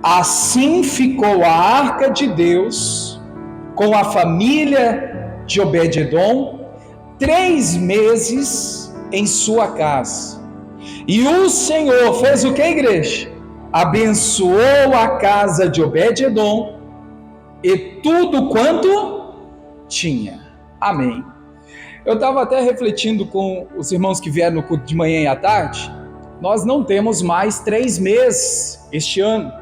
Assim ficou a arca de Deus com a família de Obed-edom 3 meses em sua casa. E o Senhor fez o que, igreja? Abençoou a casa de Obed-edom e tudo quanto tinha. Amém. Eu estava até refletindo com os irmãos que vieram no culto de manhã e à tarde. Nós não temos mais 3 meses este ano.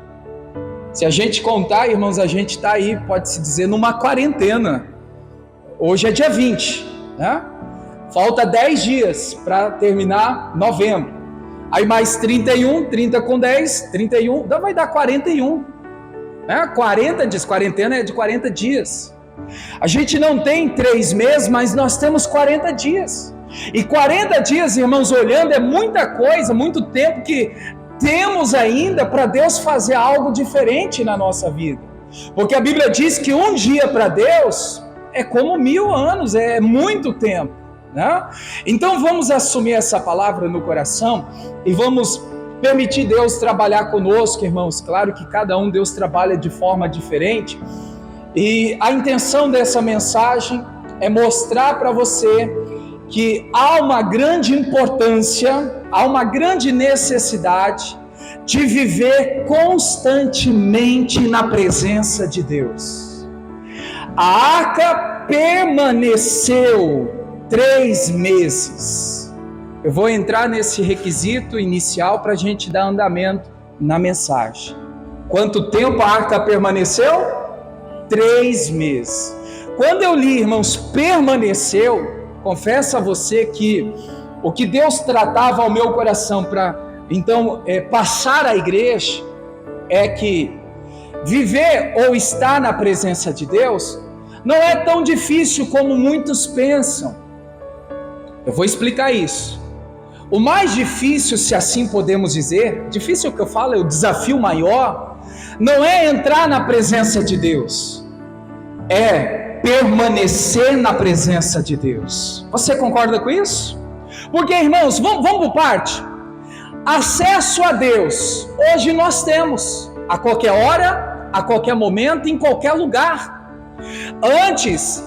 Se a gente contar, irmãos, a gente está aí, pode-se dizer, numa quarentena. Hoje é dia 20, né? Falta 10 dias para terminar novembro. Aí mais 31, 30 com 10, 31, vai dar 41. Né? 40 dias, quarentena é de 40 dias. A gente não tem 3 meses, mas nós temos 40 dias. E 40 dias, irmãos, olhando, é muita coisa, muito tempo que temos ainda para Deus fazer algo diferente na nossa vida. Porque a Bíblia diz que um dia para Deus é como 1000 anos, é muito tempo, né? Então vamos assumir essa palavra no coração e vamos permitir Deus trabalhar conosco, irmãos. Claro que cada um Deus trabalha de forma diferente. E a intenção dessa mensagem é mostrar para você que há uma grande importância, há uma grande necessidade de viver constantemente na presença de Deus. A arca permaneceu 3 meses. Eu vou entrar nesse requisito inicial para a gente dar andamento na mensagem. Quanto tempo a arca permaneceu? 3 meses. Quando eu li, irmãos, permaneceu, confesso a você que o que Deus tratava ao meu coração para, então, passar à igreja, é que viver ou estar na presença de Deus não é tão difícil como muitos pensam. Eu vou explicar isso. O mais difícil, se assim podemos dizer, difícil que eu falo, é o desafio maior, não é entrar na presença de Deus, é permanecer na presença de Deus. Você concorda com isso? Porque, irmãos, vamos por parte. Acesso a Deus, hoje nós temos, a qualquer hora, a qualquer momento, em qualquer lugar. Antes,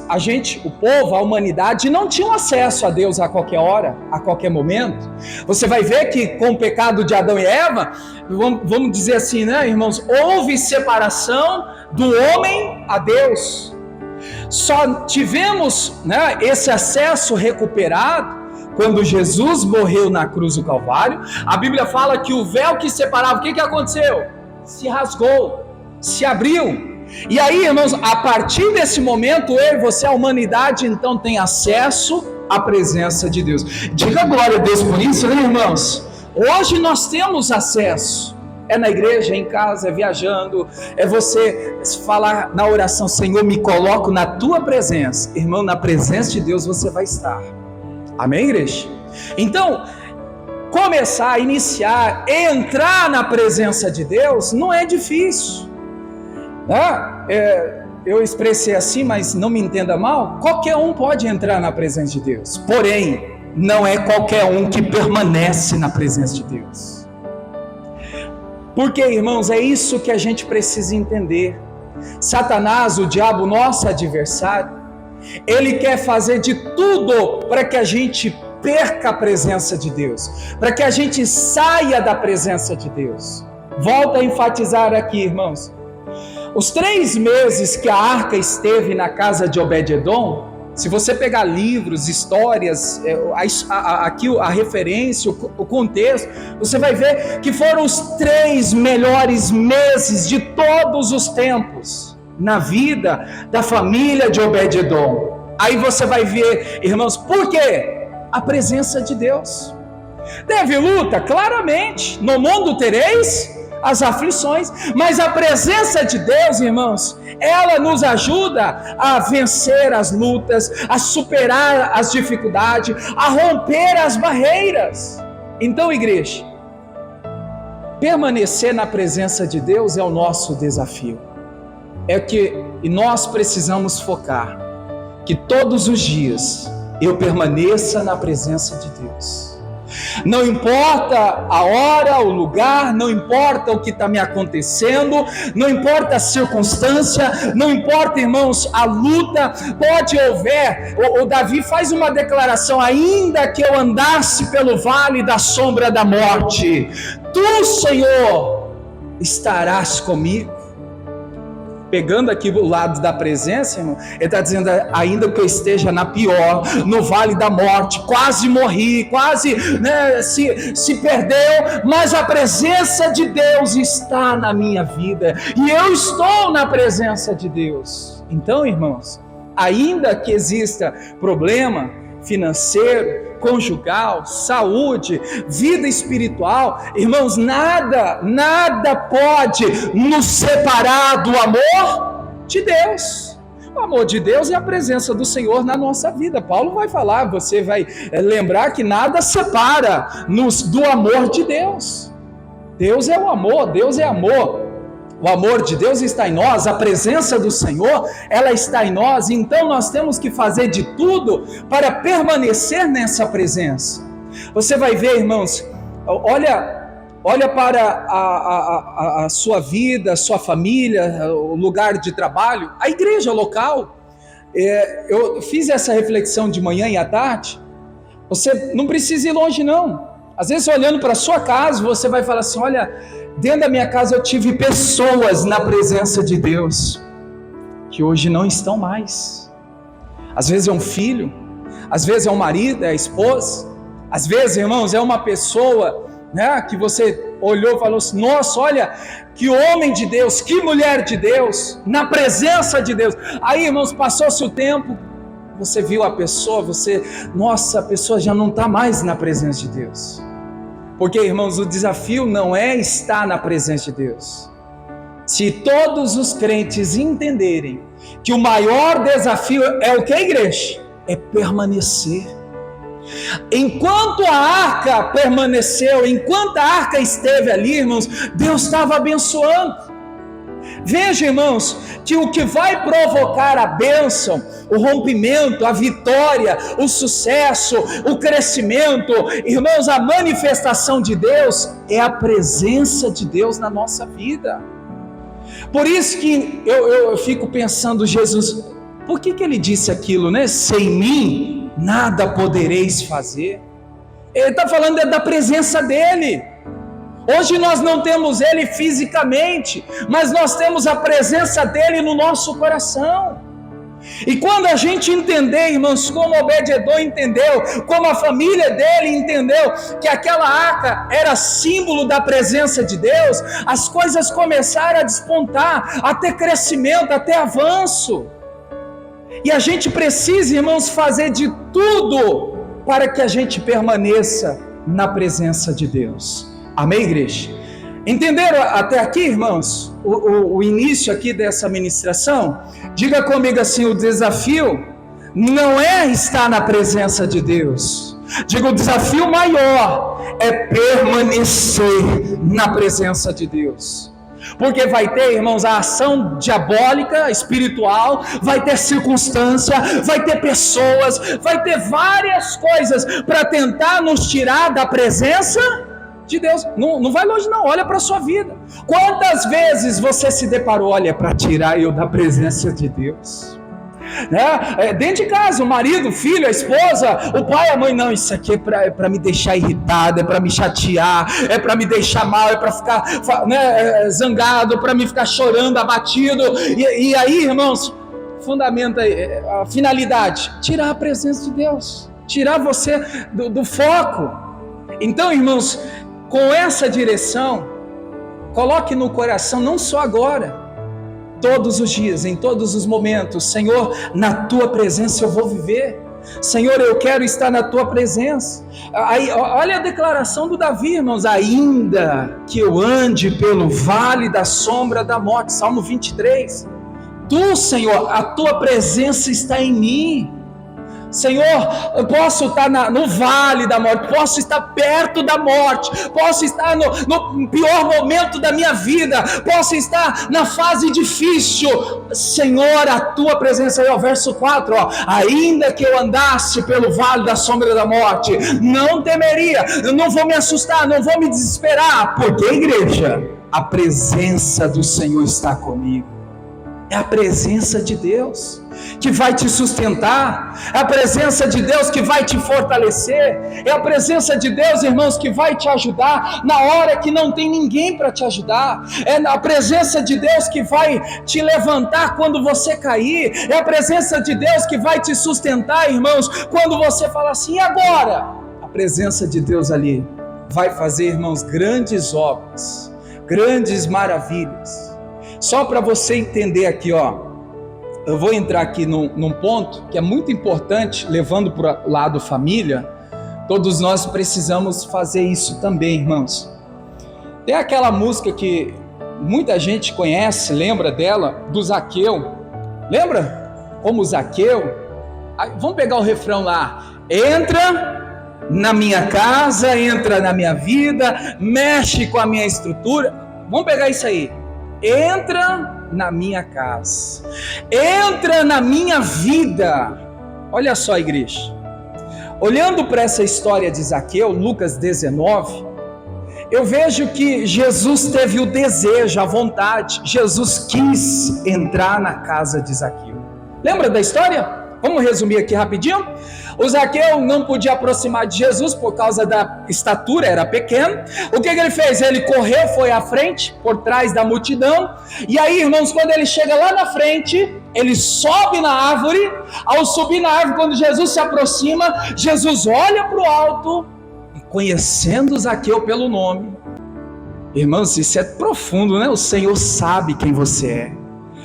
o povo, a humanidade, não tinha acesso a Deus a qualquer hora, a qualquer momento. Você vai ver que com o pecado de Adão e Eva, vamos dizer assim, né, irmãos, houve separação do homem a Deus. Só tivemos, né, esse acesso recuperado quando Jesus morreu na cruz do Calvário. A Bíblia fala que o véu que separava, o que aconteceu? Se rasgou, se abriu. E aí, irmãos, a partir desse momento, eu e você, a humanidade, então tem acesso à presença de Deus. Diga glória a Deus por isso, né, irmãos? Hoje nós temos acesso. É na igreja, é em casa, é viajando, é você falar na oração: Senhor, me coloco na tua presença. Irmão, na presença de Deus você vai estar. Amém, igreja? Então, começar, iniciar, entrar na presença de Deus não é difícil. Eu expressei assim, mas não me entenda mal. Qualquer um pode entrar na presença de Deus. Porém, não é qualquer um que permanece na presença de Deus. Porque, irmãos, é isso que a gente precisa entender. Satanás, o diabo, nosso adversário, ele quer fazer de tudo para que a gente perca a presença de Deus, para que a gente saia da presença de Deus. Volto a enfatizar aqui, irmãos. Os 3 meses que a arca esteve na casa de Obed-edom, se você pegar livros, histórias, aqui a referência, o contexto, você vai ver que foram os 3 melhores meses de todos os tempos na vida da família de Obed-edom. Aí você vai ver, irmãos, por quê? A presença de Deus. Teve luta? Claramente. No mundo tereis as aflições, mas a presença de Deus, irmãos, ela nos ajuda a vencer as lutas, a superar as dificuldades, a romper as barreiras. Então, igreja, permanecer na presença de Deus é o nosso desafio. E nós precisamos focar que todos os dias eu permaneça na presença de Deus. Não importa a hora, o lugar, não importa o que está me acontecendo, não importa a circunstância, não importa, irmãos, a luta, pode haver, o Davi faz uma declaração: ainda que eu andasse pelo vale da sombra da morte, tu, Senhor, estarás comigo. Pegando aqui o lado da presença, irmão, ele está dizendo: ainda que eu esteja na pior, no vale da morte, quase morri, quase se perdeu, mas a presença de Deus está na minha vida, e eu estou na presença de Deus. Então, irmãos, ainda que exista problema financeiro, conjugal, saúde, vida espiritual, irmãos, nada pode nos separar do amor de Deus. O amor de Deus é a presença do Senhor na nossa vida. Paulo vai falar, você vai lembrar que nada separa-nos do amor de Deus. Deus é o amor, Deus é amor. O amor de Deus está em nós, a presença do Senhor, ela está em nós, então nós temos que fazer de tudo para permanecer nessa presença. Você vai ver, irmãos, olha para a sua vida, a sua família, o lugar de trabalho, a igreja local. Eu fiz essa reflexão de manhã e à tarde. Você não precisa ir longe, não. Às vezes, olhando para a sua casa, você vai falar assim: olha, dentro da minha casa eu tive pessoas na presença de Deus que hoje não estão mais. Às vezes é um filho, às vezes é um marido, é a esposa, às vezes, irmãos, é uma pessoa, que você olhou e falou assim: nossa, olha, que homem de Deus, que mulher de Deus, na presença de Deus. Aí, irmãos, passou-se o tempo, você viu a pessoa, nossa, a pessoa já não está mais na presença de Deus. Porque, irmãos, o desafio não é estar na presença de Deus. Se todos os crentes entenderem que o maior desafio é o que, igreja? É permanecer. Enquanto a arca permaneceu, enquanto a arca esteve ali, irmãos, Deus estava abençoando. Veja, irmãos, que o que vai provocar a bênção, o rompimento, a vitória, o sucesso, o crescimento, irmãos, a manifestação de Deus é a presença de Deus na nossa vida. Por isso que eu fico pensando, Jesus, por que ele disse aquilo, sem mim nada podereis fazer? Ele está falando da presença dele. Hoje nós não temos ele fisicamente, mas nós temos a presença dele no nosso coração. E quando a gente entender, irmãos, como Obed-edom entendeu, como a família dele entendeu, que aquela arca era símbolo da presença de Deus, as coisas começaram a despontar, a ter crescimento, a ter avanço. E a gente precisa, irmãos, fazer de tudo para que a gente permaneça na presença de Deus. Amém, igreja? Entenderam até aqui, irmãos, o início aqui dessa ministração? Diga comigo assim: o desafio não é estar na presença de Deus. Diga, o desafio maior é permanecer na presença de Deus. Porque vai ter, irmãos, a ação diabólica, espiritual, vai ter circunstância, vai ter pessoas, vai ter várias coisas para tentar nos tirar da presença de Deus. Não vai longe não, olha para a sua vida. Quantas vezes você se deparou, olha, para tirar eu da presença de Deus? Dentro de casa, o marido, o filho, a esposa, o pai, a mãe, não, isso aqui é para me deixar irritado, é para me chatear, é para me deixar mal, é para ficar zangado, para me ficar chorando, abatido, e aí, irmãos, fundamenta a finalidade, tirar a presença de Deus, tirar você do foco. Então, irmãos, com essa direção, coloque no coração, não só agora, todos os dias, em todos os momentos: Senhor, na tua presença eu vou viver. Senhor, eu quero estar na tua presença. Aí, olha a declaração do Davi, irmãos: ainda que eu ande pelo vale da sombra da morte, Salmo 23. Tu, Senhor, a tua presença está em mim. Senhor, eu posso estar no vale da morte, posso estar perto da morte, posso estar no pior momento da minha vida, posso estar na fase difícil. Senhor, a tua presença, aí, ó, verso 4, ó, ainda que eu andasse pelo vale da sombra da morte, não temeria, eu não vou me assustar, não vou me desesperar, porque, igreja, a presença do Senhor está comigo. É a presença de Deus que vai te sustentar, é a presença de Deus que vai te fortalecer, é a presença de Deus, irmãos, que vai te ajudar na hora que não tem ninguém para te ajudar, é a presença de Deus que vai te levantar quando você cair, é a presença de Deus que vai te sustentar, irmãos, quando você fala assim, e agora? A presença de Deus ali vai fazer, irmãos, grandes obras, grandes maravilhas. Só para você entender aqui, ó, eu vou entrar aqui num ponto que é muito importante, levando para o lado família. Todos nós precisamos fazer isso também, irmãos. Tem aquela música que muita gente conhece, lembra dela, do Zaqueu. Lembra? Como Zaqueu. Vamos pegar o refrão lá. Entra na minha casa, entra na minha vida, mexe com a minha estrutura. Vamos pegar isso aí. Entra na minha casa, entra na minha vida. Olha só, igreja, olhando para essa história de Zaqueu, Lucas 19, eu vejo que Jesus teve o desejo, a vontade, Jesus quis entrar na casa de Zaqueu. Lembra da história? Vamos resumir aqui rapidinho. O Zaqueu não podia aproximar de Jesus por causa da estatura, era pequeno. O que ele fez? Ele correu, foi à frente, por trás da multidão. E aí, irmãos, quando ele chega lá na frente, ele sobe na árvore. Ao subir na árvore, quando Jesus se aproxima, Jesus olha para o alto e, conhecendo Zaqueu pelo nome, irmãos, isso é profundo, né? O Senhor sabe quem você é.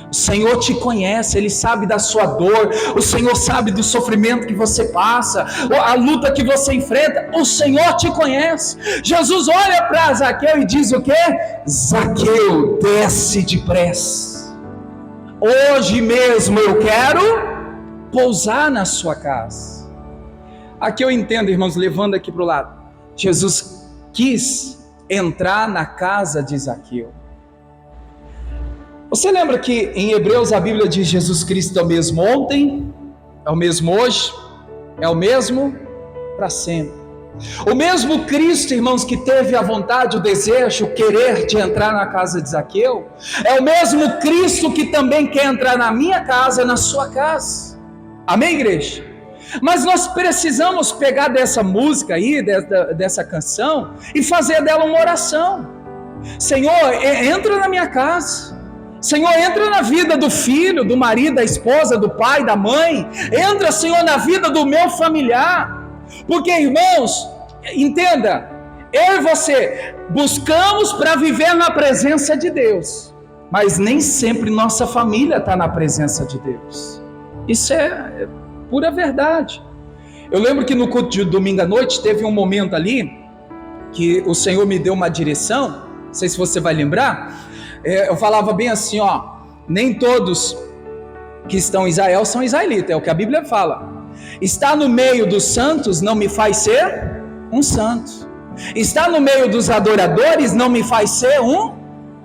O Senhor te conhece, Ele sabe da sua dor, o Senhor sabe do sofrimento que você passa, a luta que você enfrenta, o Senhor te conhece. Jesus olha para Zaqueu e diz o quê? Zaqueu, desce depressa. Hoje mesmo eu quero pousar na sua casa. Aqui eu entendo, irmãos, levando aqui para o lado. Jesus quis entrar na casa de Zaqueu. Você lembra que em Hebreus a Bíblia diz Jesus Cristo é o mesmo ontem, é o mesmo hoje, é o mesmo para sempre. O mesmo Cristo, irmãos, que teve a vontade, o desejo, o querer de entrar na casa de Zaqueu, é o mesmo Cristo que também quer entrar na minha casa, na sua casa. Amém, igreja? Mas nós precisamos pegar dessa música aí, dessa canção, e fazer dela uma oração. Senhor, entra na minha casa. Senhor, entra na vida do filho, do marido, da esposa, do pai, da mãe. Entra, Senhor, na vida do meu familiar. Porque, irmãos, entenda, eu e você buscamos para viver na presença de Deus, mas nem sempre nossa família está na presença de Deus. Isso é pura verdade. Eu lembro que no culto de domingo à noite teve um momento ali que o Senhor me deu uma direção, não sei se você vai lembrar. Eu falava bem assim, ó, nem todos que estão em Israel são israelitas, é o que a Bíblia fala. Estar no meio dos santos não me faz ser um santo. Estar no meio dos adoradores não me faz ser um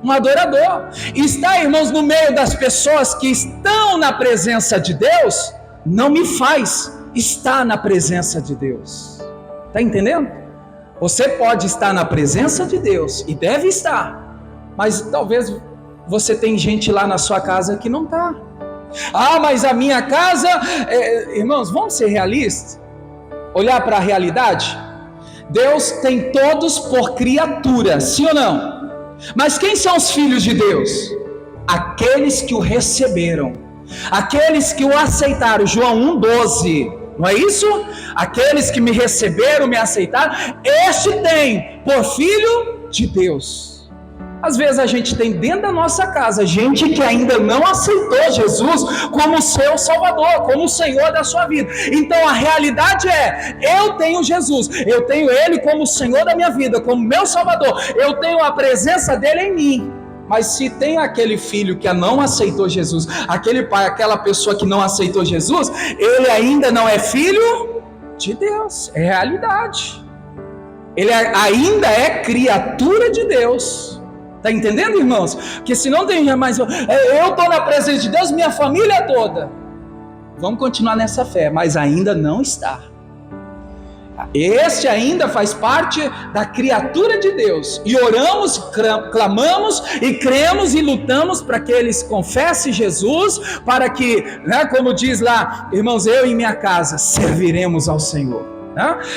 adorador. Estar, irmãos, no meio das pessoas que estão na presença de Deus não me faz estar na presença de Deus. Está entendendo? Você pode estar na presença de Deus e deve estar, mas talvez você tem gente lá na sua casa que não está. Ah, mas a minha casa... Irmãos, vamos ser realistas? Olhar para a realidade? Deus tem todos por criatura, sim ou não? Mas quem são os filhos de Deus? Aqueles que o receberam, aqueles que o aceitaram. João 1,12, não é isso? Aqueles que me receberam, me aceitaram, este tem por filho de Deus. Às vezes a gente tem dentro da nossa casa gente que ainda não aceitou Jesus como seu Salvador, como o Senhor da sua vida. Então a realidade é, eu tenho Jesus, eu tenho Ele como o Senhor da minha vida, como meu Salvador, eu tenho a presença dEle em mim, Mas se tem aquele filho que não aceitou Jesus, aquele pai, aquela pessoa que não aceitou Jesus, ele ainda não é filho de Deus, é realidade. Ele ainda é criatura de Deus. Está entendendo, irmãos? Porque se não tem mais, eu estou na presença de Deus, minha família toda. Vamos continuar nessa fé, mas ainda não está. Este ainda faz parte da criatura de Deus. E oramos, clamamos e cremos e lutamos para que eles confessem Jesus, para que, como diz lá, irmãos, eu e minha casa serviremos ao Senhor.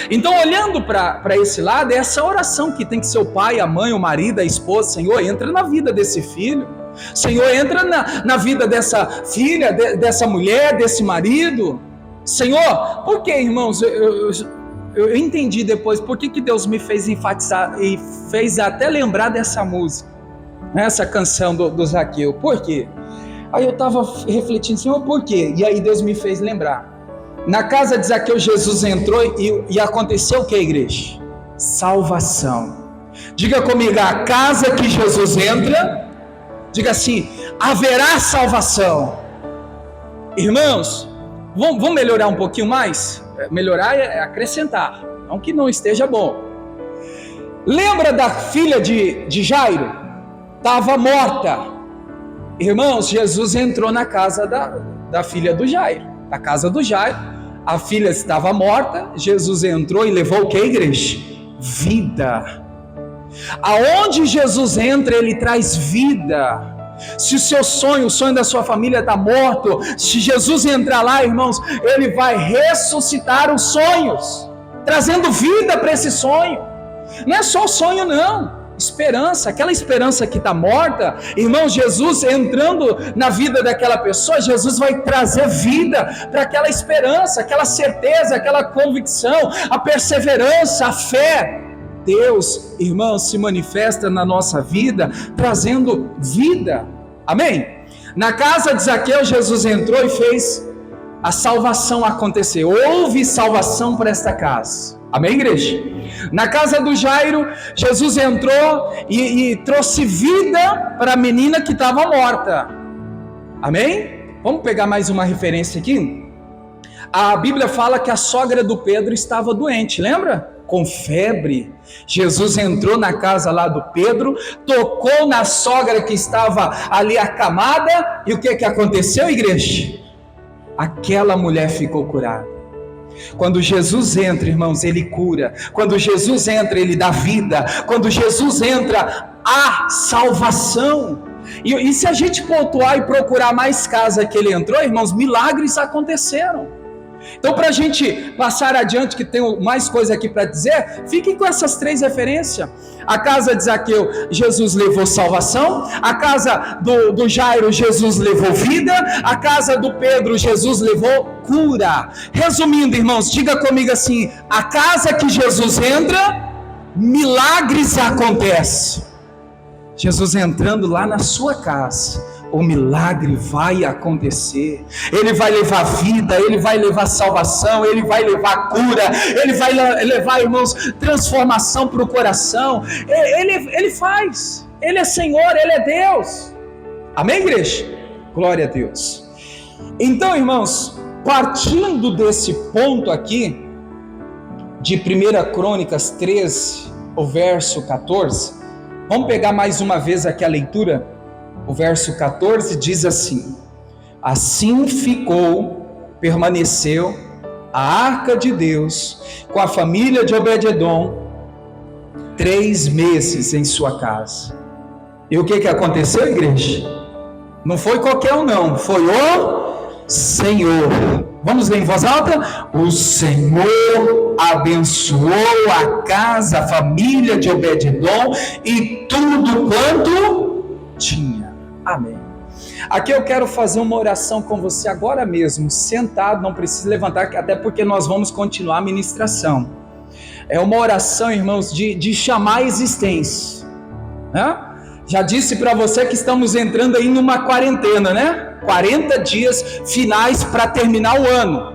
Então, olhando para esse lado, é essa oração que tem que ser o pai, a mãe, o marido, a esposa. Senhor, entra na vida desse filho. Senhor, entra na vida dessa filha, dessa mulher, desse marido. Senhor, por que, irmãos, eu entendi depois por que Deus me fez enfatizar e fez até lembrar dessa música, essa canção do Zaqueu. Por quê? Aí eu estava refletindo, Senhor, por quê? E aí Deus me fez lembrar. Na casa de Zaqueu, Jesus entrou e aconteceu o que, igreja? Salvação. Diga comigo, a casa que Jesus entra, diga assim, haverá salvação. Irmãos, vamos melhorar um pouquinho mais? Melhorar é acrescentar, não que não esteja bom. Lembra da filha de Jairo? Estava morta. Irmãos, Jesus entrou na casa da filha do Jairo, da casa do Jairo. A filha estava morta, Jesus entrou e levou o que, igreja? Vida. Aonde Jesus entra, ele traz vida. Se o seu sonho, o sonho da sua família está morto, se Jesus entrar lá, irmãos, ele vai ressuscitar os sonhos, trazendo vida para esse sonho. Não é só o sonho, não. Esperança, aquela esperança que está morta, irmão, Jesus entrando na vida daquela pessoa, Jesus vai trazer vida para aquela esperança, aquela certeza, aquela convicção, a perseverança, a fé. Deus, irmãos, se manifesta na nossa vida, trazendo vida, amém? Na casa de Zaqueu, Jesus entrou e fez a salvação acontecer. Houve salvação para esta casa, amém, igreja? Na casa do Jairo, Jesus entrou e trouxe vida para a menina que estava morta, amém? Vamos pegar mais uma referência aqui. A Bíblia fala que a sogra do Pedro estava doente, lembra? Com febre. Jesus entrou na casa lá do Pedro, tocou na sogra que estava ali acamada, e o que aconteceu, igreja? Aquela mulher ficou curada. Quando Jesus entra, irmãos, ele cura. Quando Jesus entra, ele dá vida. Quando Jesus entra, há salvação. E se a gente pontuar e procurar mais casa que ele entrou, irmãos, milagres aconteceram. Então, para a gente passar adiante, que tem mais coisa aqui para dizer, fiquem com essas três referências. A casa de Zaqueu, Jesus levou salvação. A casa do Jairo, Jesus levou vida. A casa do Pedro, Jesus levou cura. Resumindo, irmãos, diga comigo assim: a casa que Jesus entra, milagres acontecem. Jesus entrando lá na sua casa, o milagre vai acontecer. Ele vai levar vida, ele vai levar salvação, ele vai levar cura, ele vai levar, irmãos, transformação para o coração. Ele faz, ele é Senhor, ele é Deus, amém, igreja? Glória a Deus. Então, irmãos, partindo desse ponto aqui de 1 Crônicas 13, o verso 14, vamos pegar mais uma vez aqui a leitura. O verso 14 diz assim: assim permaneceu a arca de Deus com a família de Obed-edom 3 meses em sua casa. E o que aconteceu, igreja? Não foi qualquer um, não, foi o Senhor. Vamos ler em voz alta? O Senhor abençoou a casa, a família de Obed-edom e tudo quanto tinha. Amém. Aqui eu quero fazer uma oração com você agora mesmo, sentado, não precisa levantar, até porque nós vamos continuar a ministração. É uma oração, irmãos, de chamar a existência. Já disse para você que estamos entrando aí numa quarentena, né? 40 dias finais para terminar o ano.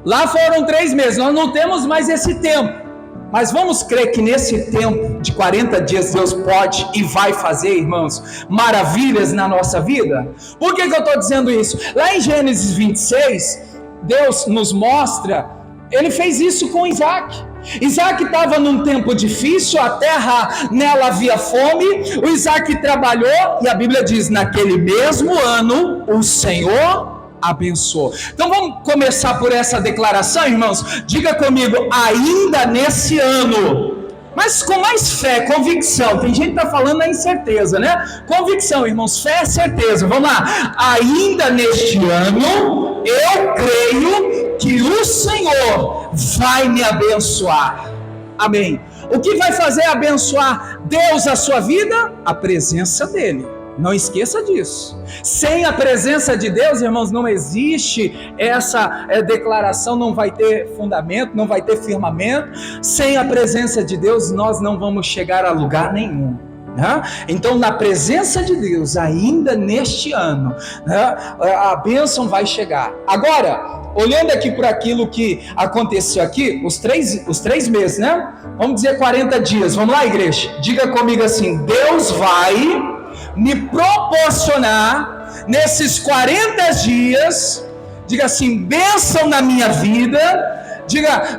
Lá foram 3 meses, nós não temos mais esse tempo. Mas vamos crer que nesse tempo de 40 dias Deus pode e vai fazer, irmãos, maravilhas na nossa vida? Por que eu estou dizendo isso? Lá em Gênesis 26, Deus nos mostra, Ele fez isso com Isaac. Isaac estava num tempo difícil, a terra nela havia fome, o Isaac trabalhou e a Bíblia diz, naquele mesmo ano, o Senhor abençoou. Então vamos começar por essa declaração, irmãos. Diga comigo, ainda nesse ano. Mas com mais fé, convicção. Tem gente que está falando na incerteza, né? Convicção, irmãos, fé é certeza. Vamos lá. Ainda neste ano, eu creio que o Senhor vai me abençoar. Amém. O que vai fazer abençoar Deus a sua vida? A presença dEle. Não esqueça disso. Sem a presença de Deus, irmãos, não existe essa declaração, não vai ter fundamento, não vai ter firmamento. Sem a presença de Deus, nós não vamos chegar a lugar nenhum. Né? Então, na presença de Deus, ainda neste ano, né, a bênção vai chegar. Agora, olhando aqui por aquilo que aconteceu aqui, os três meses, né? Vamos dizer 40 dias. Vamos lá, igreja? Diga comigo assim, Deus vai me proporcionar nesses 40 dias, diga assim, bênção na minha vida, diga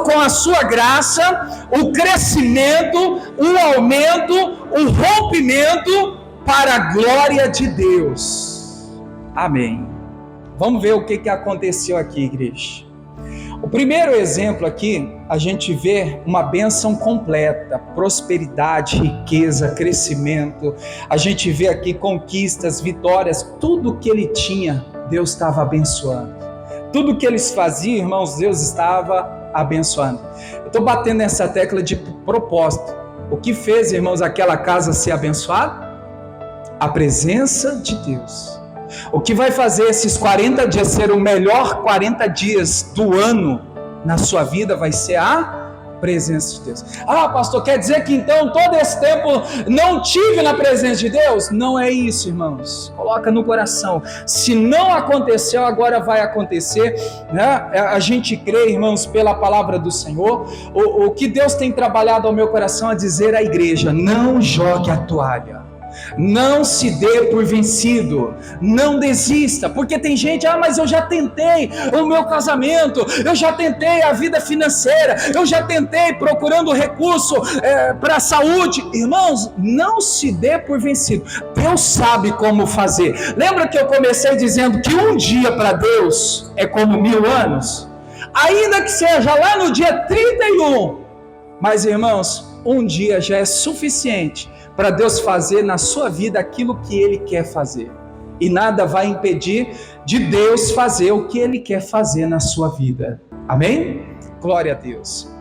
com a sua graça, o crescimento, o aumento, o rompimento para a glória de Deus. Amém. Vamos ver o que aconteceu aqui, igreja. O primeiro exemplo aqui, a gente vê uma bênção completa, prosperidade, riqueza, crescimento. A gente vê aqui conquistas, vitórias, tudo que ele tinha, Deus estava abençoando. Tudo que eles faziam, irmãos, Deus estava abençoando. Eu estou batendo nessa tecla de propósito. O que fez, irmãos, aquela casa ser abençoada? A presença de Deus. O que vai fazer esses 40 dias ser o melhor 40 dias do ano na sua vida vai ser a presença de Deus. Ah, pastor, quer dizer que então todo esse tempo não tive na presença de Deus? Não é isso, irmãos. Coloca no coração. Se não aconteceu, agora vai acontecer, né? A gente crê, irmãos, pela palavra do Senhor. O que Deus tem trabalhado ao meu coração é dizer à igreja, não jogue a toalha. Não se dê por vencido, não desista, porque tem gente, mas eu já tentei o meu casamento, eu já tentei a vida financeira, eu já tentei procurando recurso para a saúde. Irmãos, não se dê por vencido, Deus sabe como fazer. Lembra que eu comecei dizendo que um dia para Deus é como 1000 anos? Ainda que seja lá no dia 31, mas irmãos, um dia já é suficiente para Deus fazer na sua vida aquilo que Ele quer fazer. E nada vai impedir de Deus fazer o que Ele quer fazer na sua vida. Amém? Glória a Deus.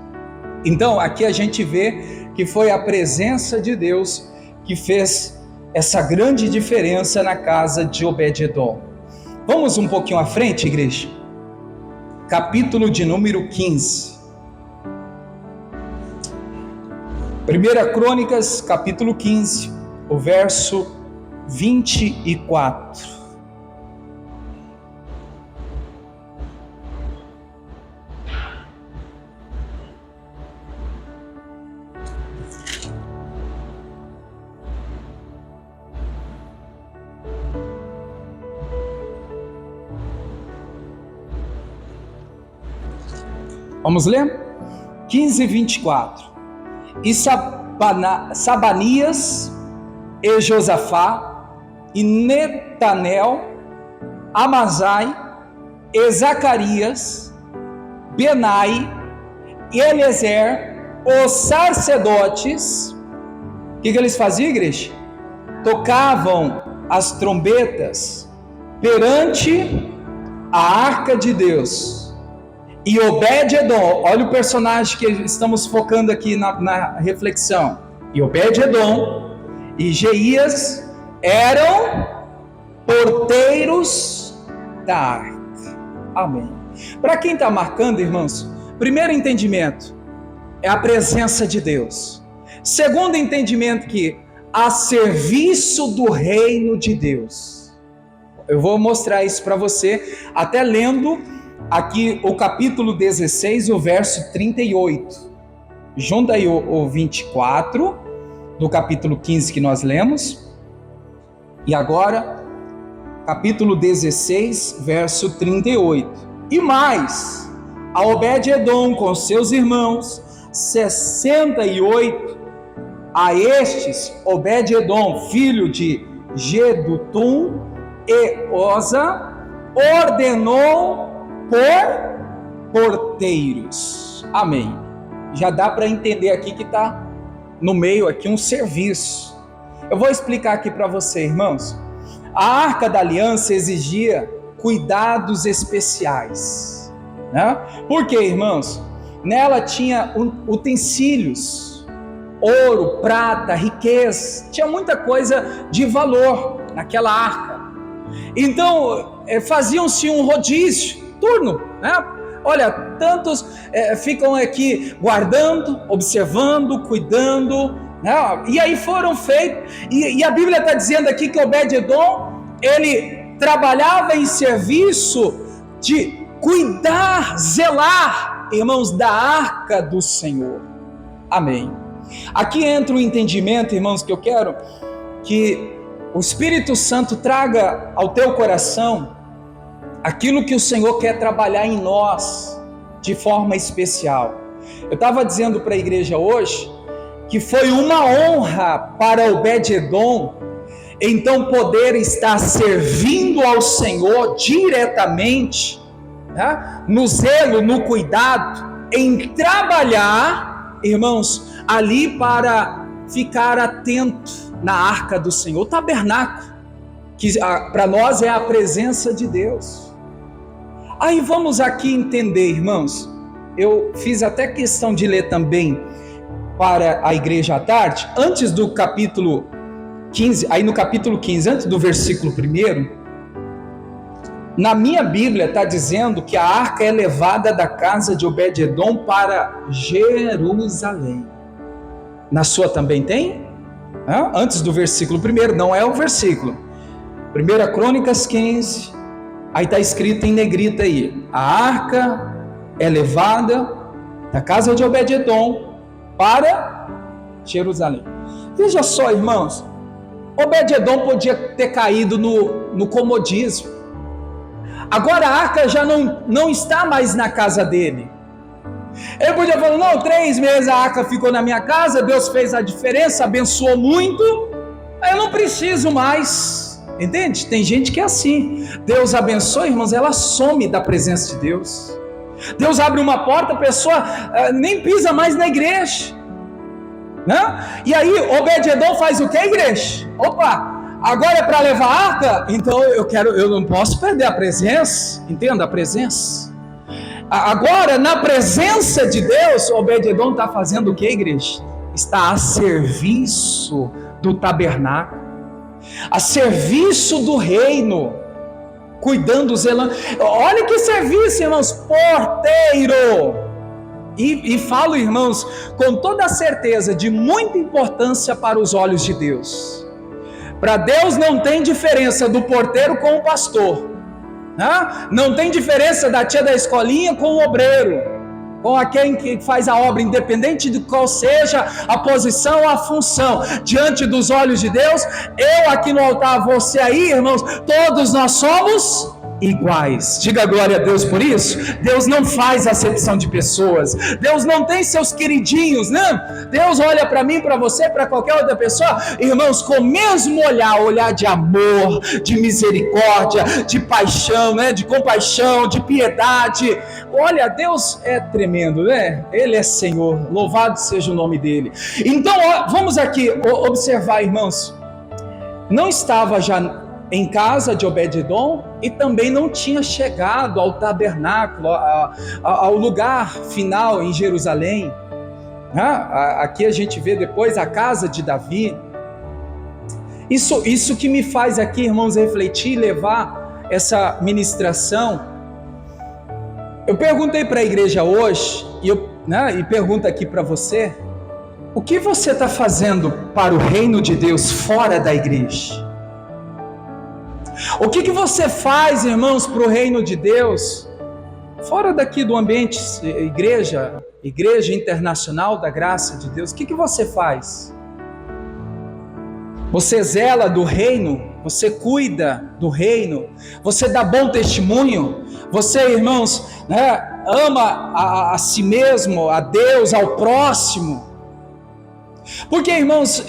Então, aqui a gente vê que foi a presença de Deus que fez essa grande diferença na casa de Obed-edom. Vamos um pouquinho à frente, igreja? Capítulo de número 15. 1 Crônicas, capítulo 15, o verso 24. Vamos ler? 15, 24. E Sabanias, e Josafá, e Netanel, Amazai, e Zacarias, Benai, e Eliezer, os sacerdotes, o que eles faziam, igreja? Tocavam as trombetas perante a arca de Deus. E Obed-edom, olha o personagem que estamos focando aqui na reflexão. E Obed-edom e Jeías eram porteiros da arca. Amém. Para quem está marcando, irmãos, primeiro entendimento é a presença de Deus. Segundo entendimento que a serviço do reino de Deus. Eu vou mostrar isso para você, até lendo aqui o capítulo 16, o verso 38. junta aí o 24 do capítulo 15 que nós lemos, e agora capítulo 16, verso 38. E mais, a Obed-edom com seus irmãos, 68, a estes Obed-edom, filho de Gedutum e Oza, ordenou por porteiros. Amém. Já dá para entender aqui que está no meio aqui um serviço. Eu vou explicar aqui para você, irmãos. A Arca da Aliança exigia cuidados especiais, né? Por quê, irmãos? Nela tinha utensílios, ouro, prata, riqueza, tinha muita coisa de valor naquela arca. Então faziam-se um rodízio, turno, né? Olha, tantos ficam aqui guardando, observando, cuidando, né? E aí foram feitos, e a Bíblia está dizendo aqui que Obed-edom, ele trabalhava em serviço de cuidar, zelar, irmãos, da arca do Senhor. Amém. Aqui entra o entendimento, irmãos, que eu quero que o Espírito Santo traga ao teu coração aquilo que o Senhor quer trabalhar em nós de forma especial. Eu estava dizendo para a igreja hoje que foi uma honra para Obed-edom então poder estar servindo ao Senhor diretamente, né? No zelo, no cuidado, em trabalhar, irmãos, ali para ficar atento na arca do Senhor, o tabernáculo, que para nós é a presença de Deus. Aí vamos aqui entender, irmãos, eu fiz até questão de ler também para a igreja à tarde, antes do capítulo 15, aí no capítulo 15, antes do versículo 1, na minha Bíblia está dizendo que a arca é levada da casa de Obed-edom para Jerusalém. Na sua também tem? Antes do versículo 1, não é o versículo. 1 Crônicas 15, aí está escrito em negrita aí, a arca é levada da casa de Obed-edom para Jerusalém. Veja só, irmãos, Obed-edom podia ter caído no comodismo. Agora a arca já não está mais na casa dele. Ele podia falar, não, 3 meses a arca ficou na minha casa, Deus fez a diferença, abençoou muito, eu não preciso mais. Entende? Tem gente que é assim. Deus abençoa, irmãos, ela some da presença de Deus. Deus abre uma porta, a pessoa nem pisa mais na igreja, né? E aí Obed-edom faz o que, igreja? Opa, agora é para levar a arca? Então eu não posso perder a presença. Entenda a presença. Agora, na presença de Deus, Obed-edom está fazendo o que, igreja? Está a serviço do tabernáculo, a serviço do reino, cuidando, zelando. Olha que serviço, irmãos, porteiro. E falo, irmãos, com toda a certeza, de muita importância para os olhos de Deus. Para Deus não tem diferença do porteiro com o pastor, né? Não tem diferença da tia da escolinha com o obreiro, com aquele que faz a obra, independente de qual seja a posição ou a função, diante dos olhos de Deus. Eu aqui no altar, você aí, irmãos, todos nós somos iguais. Diga glória a Deus por isso. Deus não faz acepção de pessoas. Deus não tem seus queridinhos, né? Deus olha para mim, para você, para qualquer outra pessoa, irmãos, com o mesmo olhar de amor, de misericórdia, de paixão, né? De compaixão, de piedade. Olha, Deus é tremendo, né? Ele é Senhor, louvado seja o nome dele. Então, vamos aqui observar, irmãos, não estava já em casa de Obed-edom e também não tinha chegado ao tabernáculo, ao lugar final em Jerusalém. Aqui a gente vê depois a casa de Davi. Isso que me faz aqui, irmãos, refletir e levar essa ministração. Eu perguntei para a igreja hoje, e pergunto aqui para você: o que você está fazendo para o reino de Deus fora da igreja? O que você faz, irmãos, para o reino de Deus Fora daqui do ambiente igreja internacional da graça de Deus, o que você faz? Você zela do reino, você cuida do reino, você dá bom testemunho, você, irmãos, ama a si mesmo, a Deus, ao próximo. Porque, irmãos,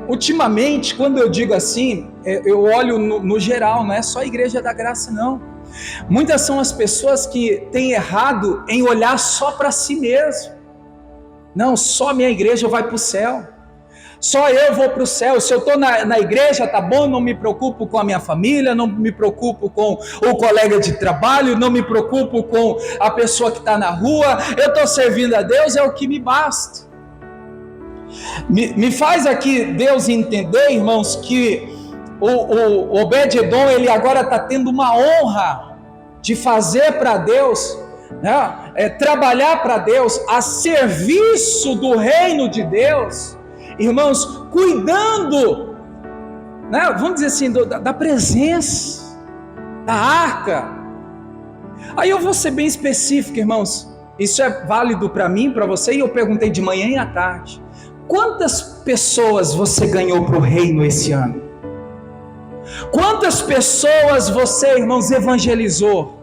ultimamente, quando eu digo assim, eu olho no geral, não é só a igreja da graça, não. Muitas são as pessoas que têm errado em olhar só para si mesmo. Não, só minha igreja vai para o céu. Só eu vou para o céu. Se eu estou na igreja, tá bom, não me preocupo com a minha família, não me preocupo com o colega de trabalho, não me preocupo com a pessoa que está na rua, eu estou servindo a Deus, é o que me basta. Me faz aqui Deus entender, irmãos, que o Obed-Edom, ele agora está tendo uma honra de fazer para Deus, trabalhar para Deus, a serviço do reino de Deus, irmãos, cuidando, vamos dizer assim, da presença, da arca. Aí eu vou ser bem específico, irmãos, isso é válido para mim, para você, e eu perguntei de manhã e à tarde: quantas pessoas você ganhou para o reino esse ano? Quantas pessoas você, irmãos, evangelizou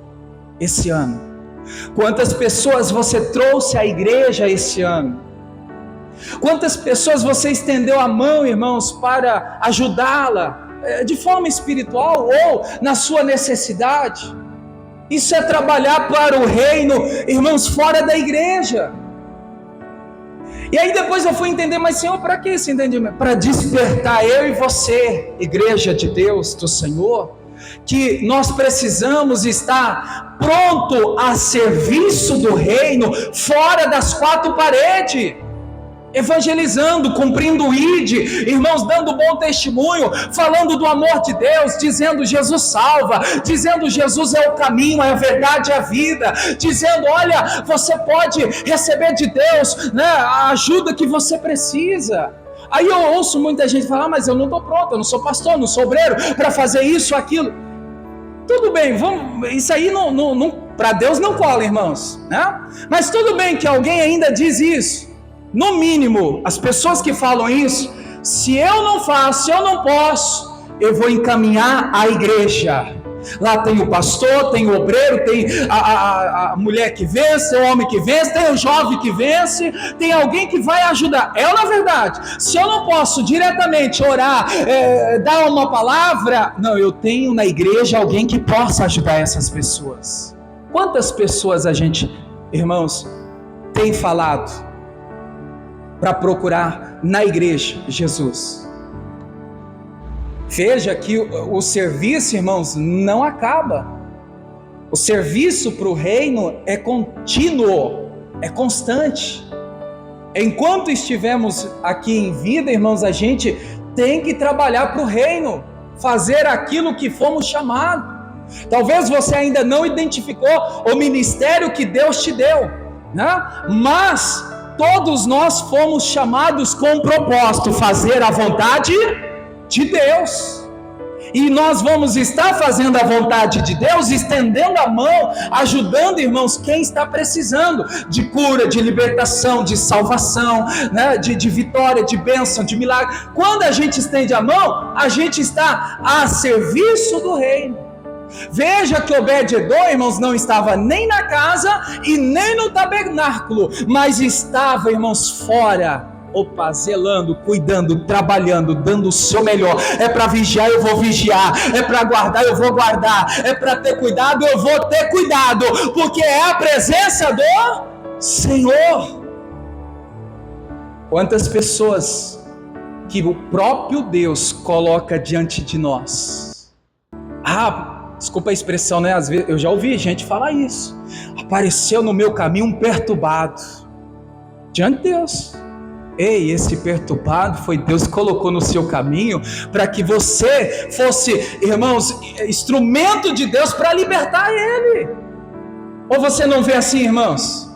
esse ano? Quantas pessoas você trouxe à igreja esse ano? Quantas pessoas você estendeu a mão, irmãos, para ajudá-la de forma espiritual ou na sua necessidade? Isso é trabalhar para o reino, irmãos, fora da igreja. E aí depois eu fui entender, mas Senhor, para que esse entendimento? Para despertar eu e você, igreja de Deus, do Senhor, que nós precisamos estar pronto a serviço do reino, fora das quatro paredes, evangelizando, cumprindo o ID, irmãos, dando bom testemunho, falando do amor de Deus, dizendo Jesus salva, dizendo Jesus é o caminho, é a verdade, é a vida, dizendo, olha, você pode receber de Deus, a ajuda que você precisa. Aí eu ouço muita gente falar, mas eu não estou pronto, eu não sou pastor, não sou obreiro para fazer isso, aquilo. Tudo bem, isso aí para Deus não cola, irmãos, mas tudo bem que alguém ainda diz isso. No mínimo, as pessoas que falam isso, se eu não faço, se eu não posso, eu vou encaminhar a igreja. Lá tem o pastor, tem o obreiro, tem a mulher que vence, tem o homem que vence, tem o jovem que vence, tem alguém que vai ajudar. Na verdade, se eu não posso diretamente orar, dar uma palavra, não, eu tenho na igreja alguém que possa ajudar essas pessoas. Quantas pessoas a gente, irmãos, tem falado para procurar na igreja Jesus? Veja que o serviço, irmãos, não acaba. O serviço para o reino é contínuo, é constante. Enquanto estivermos aqui em vida, irmãos, a gente tem que trabalhar para o reino, fazer aquilo que fomos chamados. Talvez você ainda não identificou o ministério que Deus te deu, mas todos nós fomos chamados com um propósito: fazer a vontade de Deus. E nós vamos estar fazendo a vontade de Deus, estendendo a mão, ajudando, irmãos, quem está precisando de cura, de libertação, de salvação, de vitória, de bênção, de milagre. Quando a gente estende a mão, a gente está a serviço do reino. Veja que Obed-Edom, irmãos, não estava nem na casa e nem no tabernáculo, mas estava, irmãos, fora, zelando, cuidando, trabalhando, dando o seu melhor. É para vigiar, eu vou vigiar. É para guardar, eu vou guardar. É para ter cuidado, eu vou ter cuidado, porque é a presença do Senhor. Quantas pessoas que o próprio Deus coloca diante de nós. Desculpa a expressão, às vezes eu já ouvi gente falar isso. Apareceu no meu caminho um perturbado diante de Deus. Ei, esse perturbado foi Deus que colocou no seu caminho para que você fosse, irmãos, instrumento de Deus para libertar ele. Ou você não vê assim, irmãos?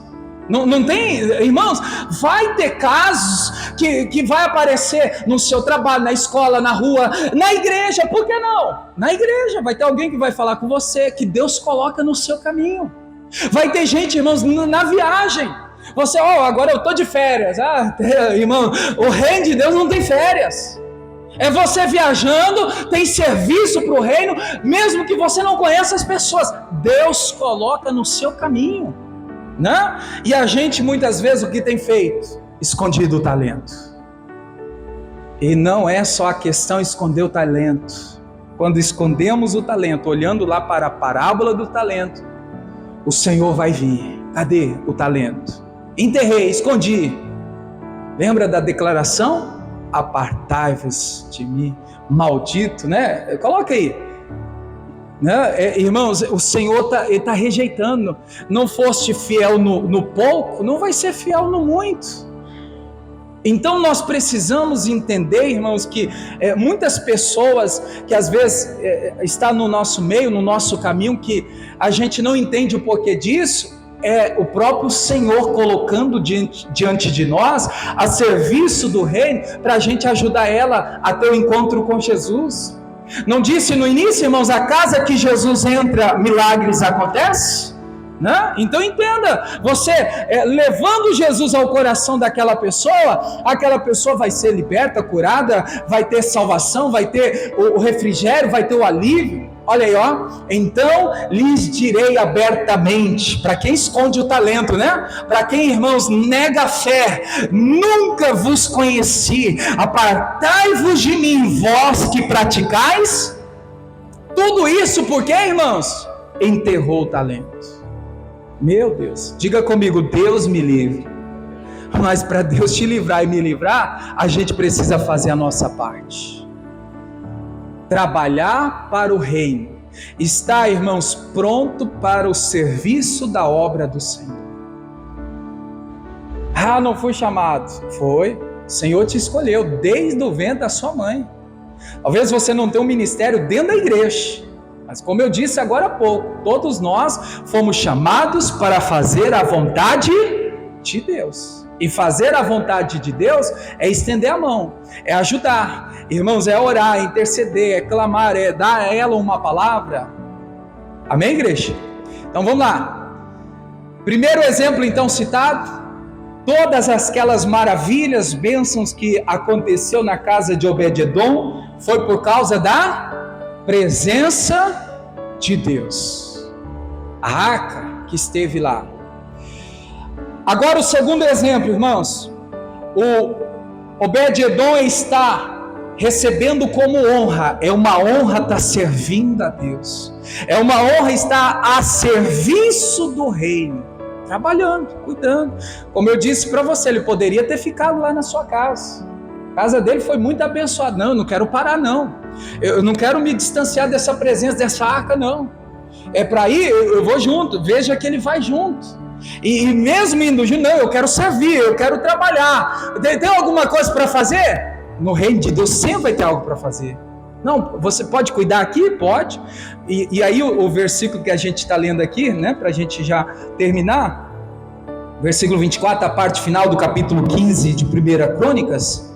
Não tem, irmãos, vai ter casos que vai aparecer no seu trabalho, na escola, na rua, na igreja. Por que não? Na igreja vai ter alguém que vai falar com você, que Deus coloca no seu caminho. Vai ter gente, irmãos, na viagem. Você, agora eu estou de férias. Irmão, o reino de Deus não tem férias. É você viajando, tem serviço para o reino, mesmo que você não conheça as pessoas. Deus coloca no seu caminho, né? E a gente muitas vezes o que tem feito? Escondido o talento. E não é só a questão de esconder o talento. Quando escondemos o talento, olhando lá para a parábola do talento, o Senhor vai vir. Cadê o talento? Enterrei, escondi. Lembra da declaração? Apartai-vos de mim, maldito, né? Coloca aí, né? Irmãos, o Senhor está rejeitando. Não foste fiel no pouco, não vai ser fiel no muito. Então nós precisamos entender, irmãos, que muitas pessoas que às vezes estão no nosso meio, no nosso caminho, que a gente não entende o porquê disso, é o próprio Senhor colocando diante de nós, a serviço do reino, para a gente ajudar ela a ter o encontro com Jesus. Não disse no início, irmãos, a casa que Jesus entra, milagres acontecem? Né? Então entenda, você levando Jesus ao coração daquela pessoa, aquela pessoa vai ser liberta, curada, vai ter salvação, vai ter o refrigério, vai ter o alívio. Olha aí, então lhes direi abertamente, para quem esconde o talento, né? Para quem, irmãos, nega a fé, nunca vos conheci, apartai-vos de mim, vós que praticais tudo isso, por quê, irmãos? Enterrou o talento. Meu Deus, diga comigo, Deus me livre. Mas para Deus te livrar e me livrar, a gente precisa fazer a nossa parte. Trabalhar para o reino. Está, irmãos, pronto para o serviço da obra do Senhor. Não fui chamado. Foi. O Senhor te escolheu desde o ventre da sua mãe. Talvez você não tenha um ministério dentro da igreja. Mas como eu disse agora há pouco, todos nós fomos chamados para fazer a vontade de Deus. E fazer a vontade de Deus é estender a mão, é ajudar. Irmãos, é orar, é interceder, é clamar, é dar a ela uma palavra. Amém, igreja? Então vamos lá. Primeiro exemplo então citado, todas aquelas maravilhas, bênçãos que aconteceu na casa de Obed-edom, foi por causa da presença de Deus. A arca que esteve lá. Agora o segundo exemplo, irmãos. O Obed-edom está recebendo como honra. É uma honra estar servindo a Deus. É uma honra estar a serviço do reino. Trabalhando, cuidando. Como eu disse para você, ele poderia ter ficado lá na sua casa. A casa dele foi muito abençoada. Não, eu não quero parar não. Eu não quero me distanciar dessa presença, dessa arca não. É para ir, eu vou junto. Veja que ele vai junto. E mesmo indo junto, não, eu quero servir, eu quero trabalhar. Tem alguma coisa para fazer? No reino de Deus sempre vai ter algo para fazer. Não, você pode cuidar aqui? Pode. E aí o versículo que a gente está lendo aqui, né, para a gente já terminar, versículo 24, a parte final do capítulo 15 de 1 Crônicas,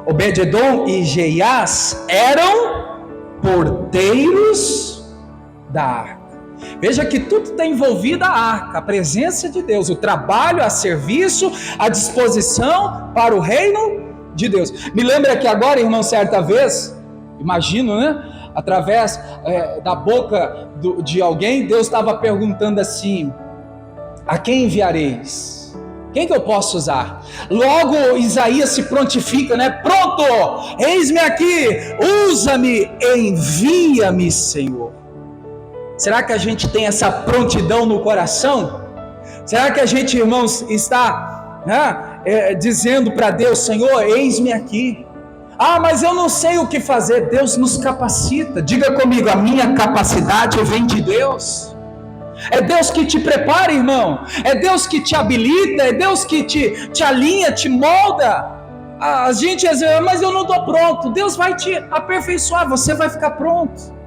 Obed-edom e Jeiás eram porteiros da arca. Veja que tudo está envolvido a arca, a presença de Deus, o trabalho, a serviço, a disposição para o reino de Deus. Me lembra que agora, irmão, certa vez, imagino, né? Através da boca de alguém, Deus estava perguntando assim: a quem enviareis? Quem que eu posso usar? Logo Isaías se prontifica, né? Pronto, eis-me aqui, usa-me, envia-me, Senhor. Será que a gente tem essa prontidão no coração? Será que a gente, irmãos, está dizendo para Deus: Senhor, eis-me aqui. Mas eu não sei o que fazer. Deus nos capacita. Diga comigo, a minha capacidade vem de Deus. É Deus que te prepara, irmão. É Deus que te habilita. É Deus que te alinha, te molda. A gente às vezes, mas eu não estou pronto. Deus vai te aperfeiçoar, você vai ficar pronto.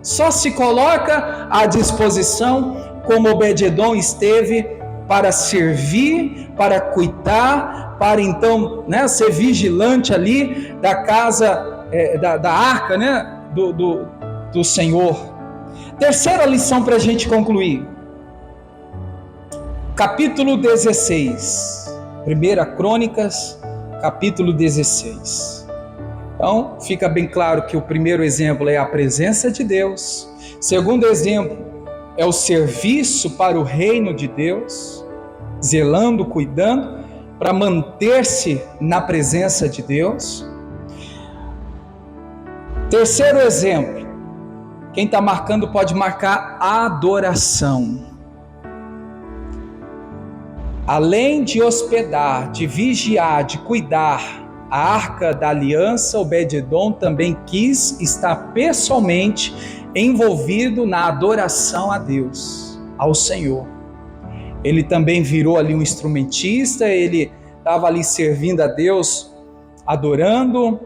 Só se coloca à disposição, como Obed-edom esteve, para servir, para cuidar, para então, né, ser vigilante ali da casa, da arca, né, do Senhor. Terceira lição para a gente concluir. capítulo 16, 1 Crônicas, capítulo 16. Então, fica bem claro que o primeiro exemplo é a presença de Deus. Segundo exemplo é o serviço para o reino de Deus, zelando, cuidando, para manter-se na presença de Deus. Terceiro exemplo, quem está marcando pode marcar adoração. Além de hospedar, de vigiar, de cuidar a Arca da Aliança, Obed-Edom também quis estar pessoalmente envolvido na adoração a Deus, ao Senhor. Ele também virou ali um instrumentista, ele estava ali servindo a Deus, adorando,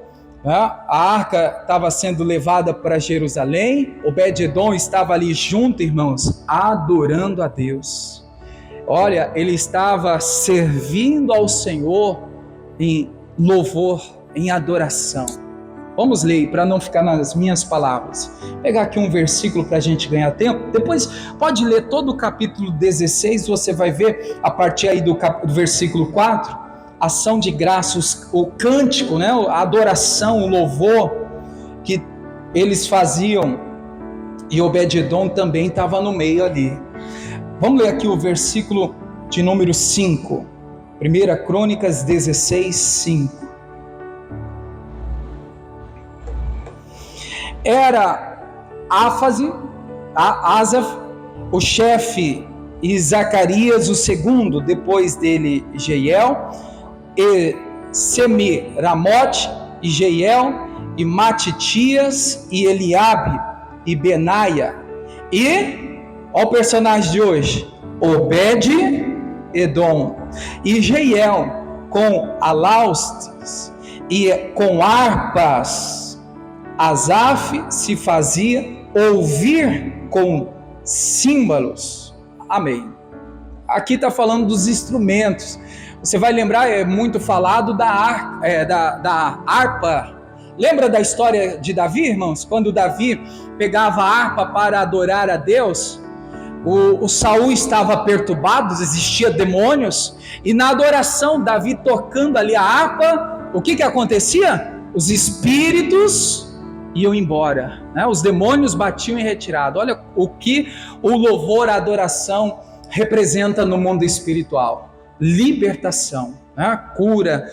né? A arca estava sendo levada para Jerusalém, Obed-Edom estava ali junto, irmãos, adorando a Deus. Olha, ele estava servindo ao Senhor em louvor, em adoração. Vamos ler, para não ficar nas minhas palavras. Vou pegar aqui um versículo para a gente ganhar tempo. Depois pode ler todo o capítulo 16, você vai ver a partir aí do versículo 4, ação de graças, o cântico, né? A adoração, o louvor que eles faziam. E Obed-Edom também estava no meio ali. Vamos ler aqui o versículo de número 5. 1 Crônicas 16, 5. Era Asaf, o chefe, e Zacarias, o segundo, depois dele Jeiel, e Semiramote, e Jeiel, e Matitias, e Eliabe, e Benaia, e, olha o personagem de hoje, Obed-Edom, e Jeiel, com alaustres, e com harpas. Asaf se fazia ouvir com símbolos. Amém. Aqui está falando dos instrumentos. Você vai lembrar, é muito falado da harpa. Lembra da história de Davi, irmãos? Quando Davi pegava a harpa para adorar a Deus, o Saul estava perturbado, existia demônios, e na adoração, Davi tocando ali a harpa, o que acontecia? Os espíritos iam embora, né? Os demônios batiam em retirada. Olha o que o louvor, a adoração representa no mundo espiritual: libertação, né? Cura,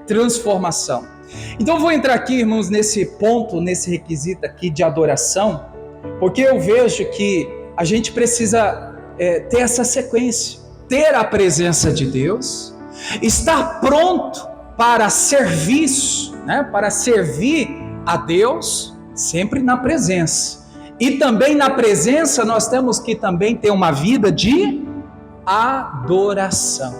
transformação. Então vou entrar aqui, irmãos, nesse ponto, nesse requisito aqui de adoração, porque eu vejo que a gente precisa ter essa sequência, ter a presença de Deus, estar pronto para serviço, né? Para servir a Deus, sempre na presença. E também na presença nós temos que também ter uma vida de adoração.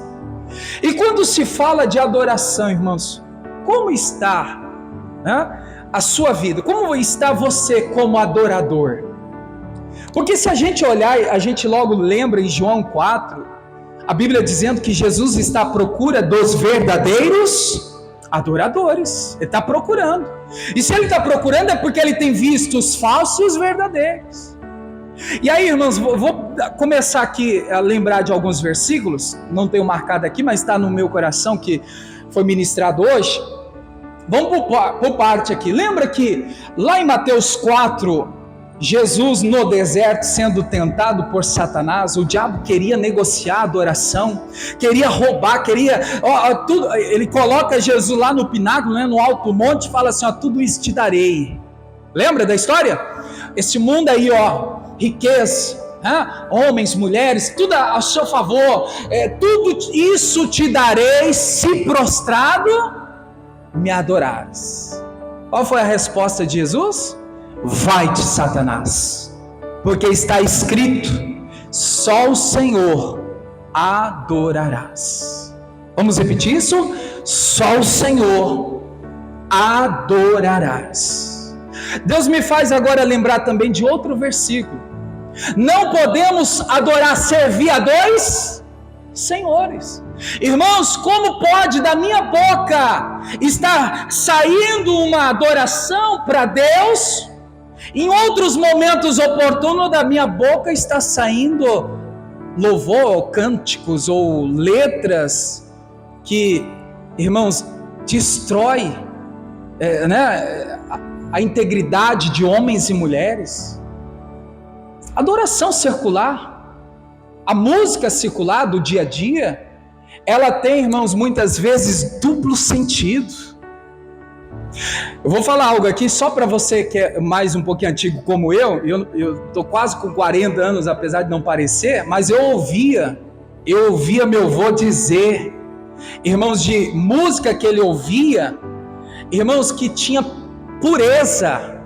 E quando se fala de adoração, irmãos, como está, né, a sua vida? Como está você como adorador? Porque se a gente olhar, a gente logo lembra em João 4, a Bíblia dizendo que Jesus está à procura dos verdadeiros adoradores. Ele está procurando. E se ele está procurando é porque ele tem visto os falsos e os verdadeiros. E aí, irmãos, vou começar aqui a lembrar de alguns versículos. Não tenho marcado aqui, mas está no meu coração que foi ministrado hoje. Vamos por parte aqui. Lembra que lá em Mateus 4, Jesus no deserto sendo tentado por Satanás, o diabo queria negociar a adoração, queria roubar, tudo. Ele coloca Jesus lá no pináculo, né, no alto monte, e fala assim: tudo isso te darei. Lembra da história? Esse mundo aí, riqueza, homens, mulheres, tudo a seu favor, tudo isso te darei se prostrado me adorares. Qual foi a resposta de Jesus? Vai-te, Satanás, porque está escrito: só o Senhor adorarás. Vamos repetir isso? Só o Senhor adorarás. Deus me faz agora lembrar também de outro versículo: não podemos adorar, servir a dois senhores. Irmãos, como pode da minha boca estar saindo uma adoração para Deus, em outros momentos oportunos da minha boca está saindo louvor, cânticos ou letras que, irmãos, destrói a integridade de homens e mulheres. Adoração secular, a música secular do dia a dia, ela tem, irmãos, muitas vezes duplo sentido. Eu vou falar algo aqui só para você que é mais um pouquinho antigo como eu estou quase com 40 anos, apesar de não parecer, mas eu ouvia meu avô dizer, irmãos, de música que ele ouvia, irmãos, que tinha pureza.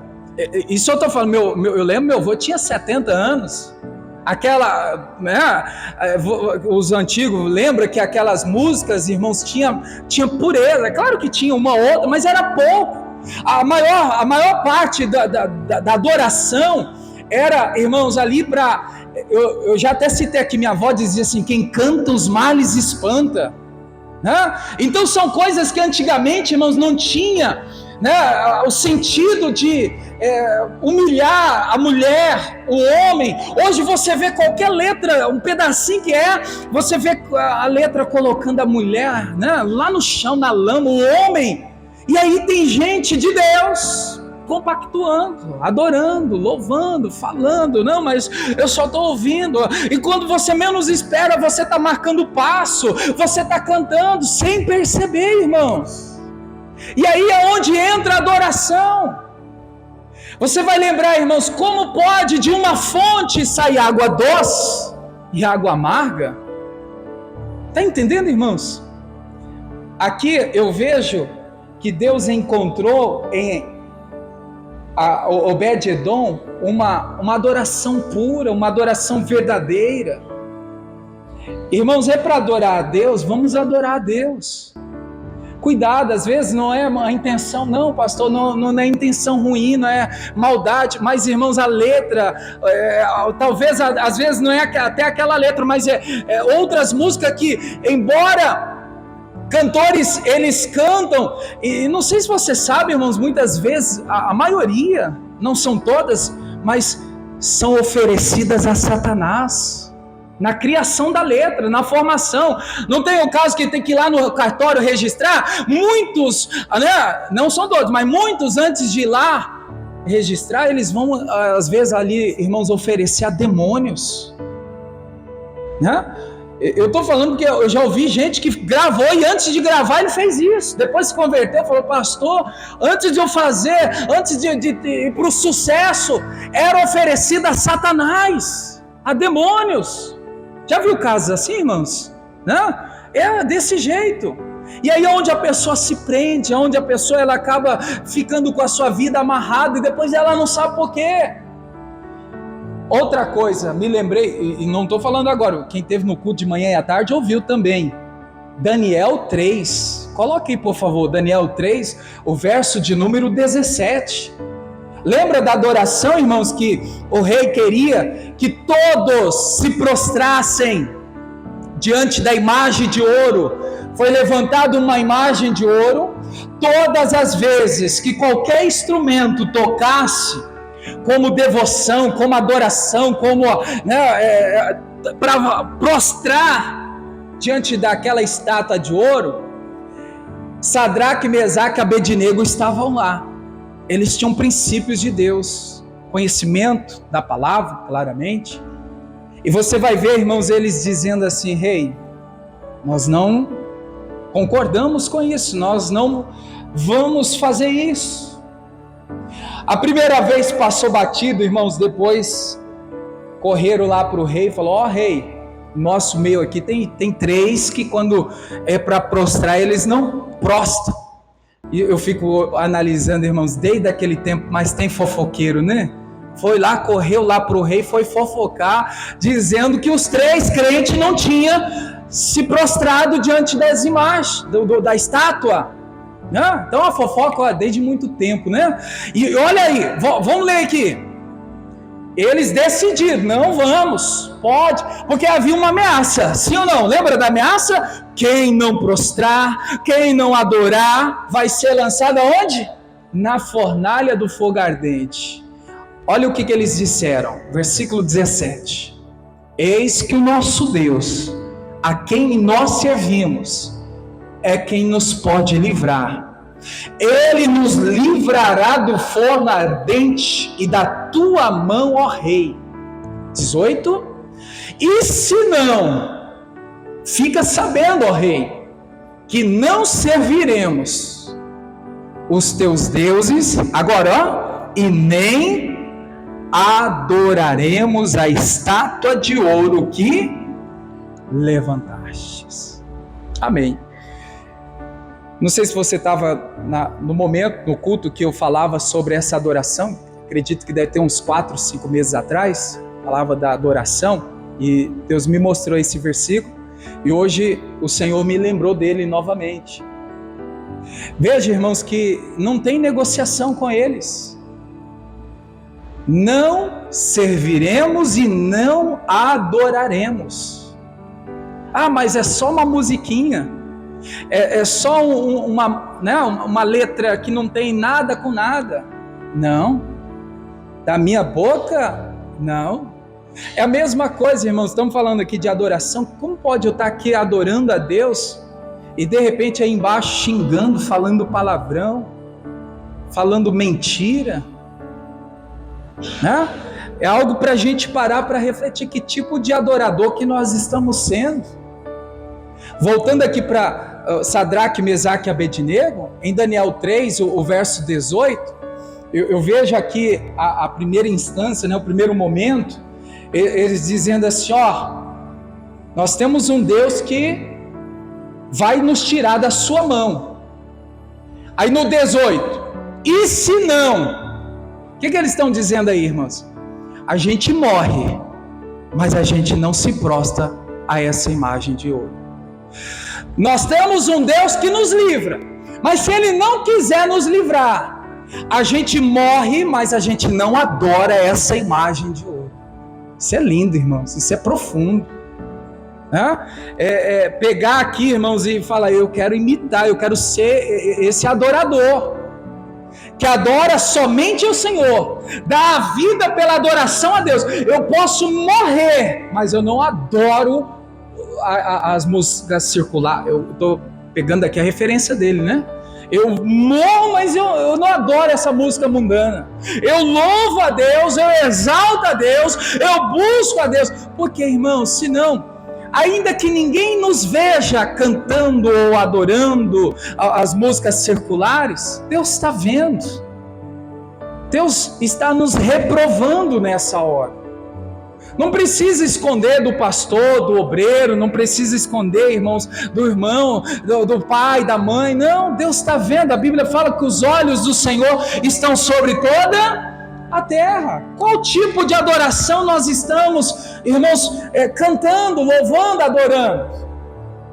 Isso eu estou falando, eu lembro, meu avô tinha 70 anos, os antigos, lembra que aquelas músicas, irmãos, tinha pureza. É claro que tinha uma outra, mas era pouco. A maior parte da adoração era, irmãos, ali para... Eu já até citei aqui, minha avó dizia assim, quem canta os males espanta. Então são coisas que antigamente, irmãos, não tinha o sentido de humilhar a mulher, o homem. Hoje você vê qualquer letra, um pedacinho você vê a letra colocando a mulher lá no chão, na lama, o homem, e aí tem gente de Deus compactuando, adorando, louvando, falando, não, mas eu só estou ouvindo, e quando você menos espera, você está marcando passo, você está cantando, sem perceber, irmãos. E aí é onde entra a adoração. Você vai lembrar, irmãos, como pode de uma fonte sair água doce e água amarga? Está entendendo, irmãos? Aqui eu vejo que Deus encontrou em Obed-edom uma adoração pura, uma adoração verdadeira. Irmãos, é para adorar a Deus, vamos adorar a Deus. Cuidado, às vezes não é a intenção, não, pastor, não é intenção ruim, não é maldade, mas, irmãos, a letra, talvez, às vezes não é até aquela letra, mas outras músicas que, embora cantores, eles cantam, e não sei se você sabe, irmãos, muitas vezes, a maioria, não são todas, mas são oferecidas a Satanás. Na criação da letra, na formação. Não tem o caso que tem que ir lá no cartório registrar? Muitos, não são todos, mas muitos antes de ir lá registrar, eles vão, às vezes ali, irmãos, oferecer a demônios. Eu estou falando porque eu já ouvi gente que gravou e antes de gravar ele fez isso. Depois se converteu, falou, pastor, antes de eu fazer, antes de ir para o sucesso, era oferecido a Satanás, a demônios. Já viu casos assim, irmãos? É desse jeito. E aí é onde a pessoa se prende, onde a pessoa ela acaba ficando com a sua vida amarrada e depois ela não sabe por quê. Outra coisa, me lembrei, e não estou falando agora, quem esteve no culto de manhã e à tarde ouviu também. Daniel 3, coloque aí por favor, Daniel 3, o verso de número 17. Lembra da adoração, irmãos, que o rei queria que todos se prostrassem diante da imagem de ouro? Foi levantada uma imagem de ouro, todas as vezes que qualquer instrumento tocasse, como devoção, como adoração, como para prostrar diante daquela estátua de ouro, Sadraque, Mesaque e Abednego estavam lá. Eles tinham princípios de Deus, conhecimento da palavra, claramente. E você vai ver, irmãos, eles dizendo assim, rei, nós não concordamos com isso, nós não vamos fazer isso. A primeira vez passou batido, irmãos, depois correram lá para o rei e falaram, rei, nosso meio aqui tem 3 que quando é para prostrar, eles não prostram. E eu fico analisando, irmãos, desde aquele tempo, mas tem fofoqueiro, né? Foi lá, correu lá para o rei, foi fofocar, dizendo que os 3 crentes não tinham se prostrado diante das imagens, da estátua. Então a fofoca desde muito tempo, né? E olha aí, vamos ler aqui. Eles decidiram, não vamos, pode, porque havia uma ameaça, sim ou não? Lembra da ameaça? Quem não prostrar, quem não adorar, vai ser lançado aonde? Na fornalha do fogo ardente. Olha o que eles disseram, versículo 17. Eis que o nosso Deus, a quem nós servimos, é quem nos pode livrar. Ele nos livrará do forno ardente e da tua mão, ó rei. 18. E se não, fica sabendo, ó rei, que não serviremos os teus deuses, agora, ó, e nem adoraremos a estátua de ouro que levantastes. Amém. Não sei se você estava no momento, no culto que eu falava sobre essa adoração. Acredito que deve ter uns 4, 5 meses atrás. Falava da adoração e Deus me mostrou esse versículo. E hoje o Senhor me lembrou dele novamente. Veja, irmãos, que não tem negociação com eles. Não serviremos e não adoraremos. Ah, mas é só uma musiquinha. É só uma letra que não tem nada com nada. Não. Da minha boca, não. É a mesma coisa, irmãos. Estamos falando aqui de adoração. Como pode eu estar aqui adorando a Deus e de repente aí embaixo xingando, falando palavrão, falando mentira? Né? É algo para a gente parar para refletir que tipo de adorador que nós estamos sendo. Voltando aqui para Sadraque, Mesaque e Abednego, em Daniel 3, o verso 18, eu vejo aqui a primeira instância, né, o primeiro momento, eles dizendo assim, ó, nós temos um Deus que vai nos tirar da sua mão. Aí no 18, e se não? O que eles estão dizendo aí, irmãos? A gente morre, mas a gente não se prostra a essa imagem de ouro. Nós temos um Deus que nos livra, mas se Ele não quiser nos livrar, a gente morre, mas a gente não adora essa imagem de ouro. Isso é lindo, irmãos, isso é profundo. Pegar aqui, irmãos, e falar, eu quero imitar, eu quero ser esse adorador, que adora somente o Senhor, dá a vida pela adoração a Deus. Eu posso morrer, mas eu não adoro as músicas circulares. Eu estou pegando aqui a referência dele, né? Eu morro, mas eu não adoro essa música mundana. Eu louvo a Deus, eu exalto a Deus, eu busco a Deus. Porque, irmãos, senão, ainda que ninguém nos veja cantando ou adorando as músicas circulares, Deus está vendo. Deus está nos reprovando nessa hora. Não precisa esconder do pastor, do obreiro, não precisa esconder, irmãos, do irmão, do pai, da mãe. Não, Deus está vendo. A Bíblia fala que os olhos do Senhor estão sobre toda a terra. Qual tipo de adoração nós estamos, irmãos, cantando, louvando, adorando?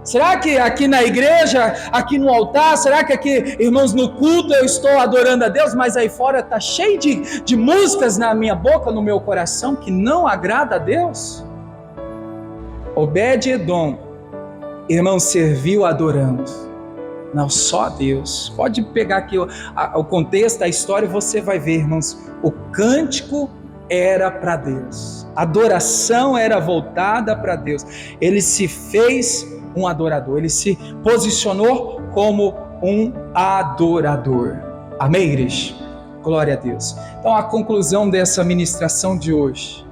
Será que aqui na igreja, aqui no altar, será que aqui, irmãos, no culto eu estou adorando a Deus, mas aí fora está cheio de músicas na minha boca, no meu coração, que não agrada a Deus? Obed-edom, irmão, serviu adorando, não só a Deus. Pode pegar aqui o contexto, a história, e você vai ver, irmãos, o cântico era para Deus, a adoração era voltada para Deus. Ele se fez um adorador, ele se posicionou como um adorador. Amém, igreja? Glória a Deus. Então a conclusão dessa ministração de hoje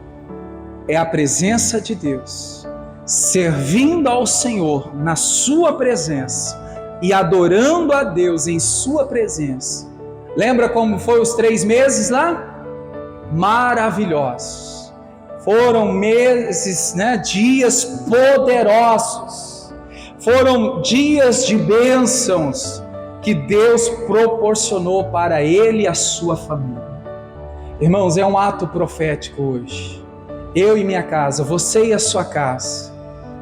é a presença de Deus, servindo ao Senhor na sua presença e adorando a Deus em sua presença. Lembra como foi os 3 meses lá? Maravilhosos. Foram meses, dias poderosos. Foram dias de bênçãos que Deus proporcionou para ele e a sua família. Irmãos, é um ato profético hoje. Eu e minha casa, você e a sua casa,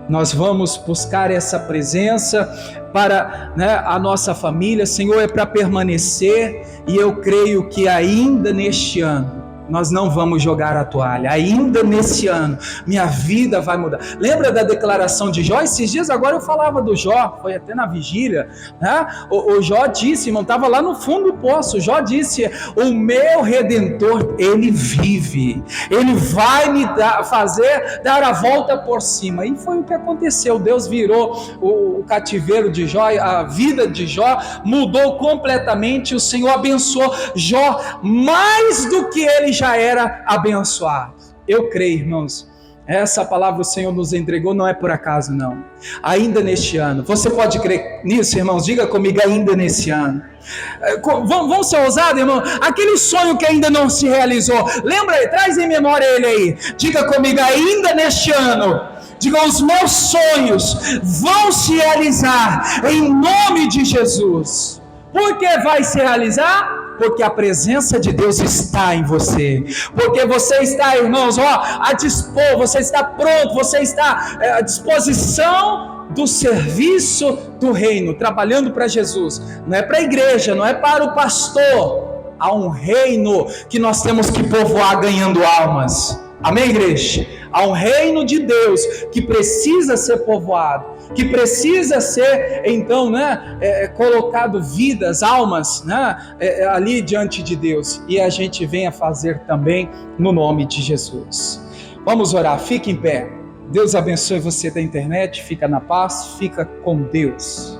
nós vamos buscar essa presença para a nossa família. Senhor, é para permanecer, e eu creio que ainda neste ano nós não vamos jogar a toalha. Ainda nesse ano, minha vida vai mudar. Lembra da declaração de Jó? Esses dias agora eu falava do Jó, foi até na vigília, né? O Jó disse, irmão, estava lá no fundo do poço. O Jó disse: o meu Redentor, ele vive, ele vai me dar a volta por cima. E foi o que aconteceu. Deus virou o cativeiro de Jó, a vida de Jó mudou completamente. O Senhor abençoou Jó mais do que ele já era abençoado. Eu creio, irmãos, essa palavra o Senhor nos entregou, não é por acaso, não. Ainda neste ano, você pode crer nisso, irmãos? Diga comigo, ainda nesse ano. Vamos ser ousados, irmão? Aquele sonho que ainda não se realizou, lembra aí, traz em memória ele aí. Diga comigo, ainda neste ano. Diga, os meus sonhos vão se realizar em nome de Jesus. Por que vai se realizar? Porque a presença de Deus está em você, porque você está, irmãos, a dispor, você está pronto, você está à disposição do serviço do reino, trabalhando para Jesus. Não é para a igreja, não é para o pastor. Há um reino que nós temos que povoar ganhando almas. Amém, igreja? Há um reino de Deus que precisa ser povoado, que precisa ser, então, colocado vidas, almas, ali diante de Deus. E a gente vem a fazer também no nome de Jesus. Vamos orar, fique em pé. Deus abençoe você da internet, fica na paz, fica com Deus.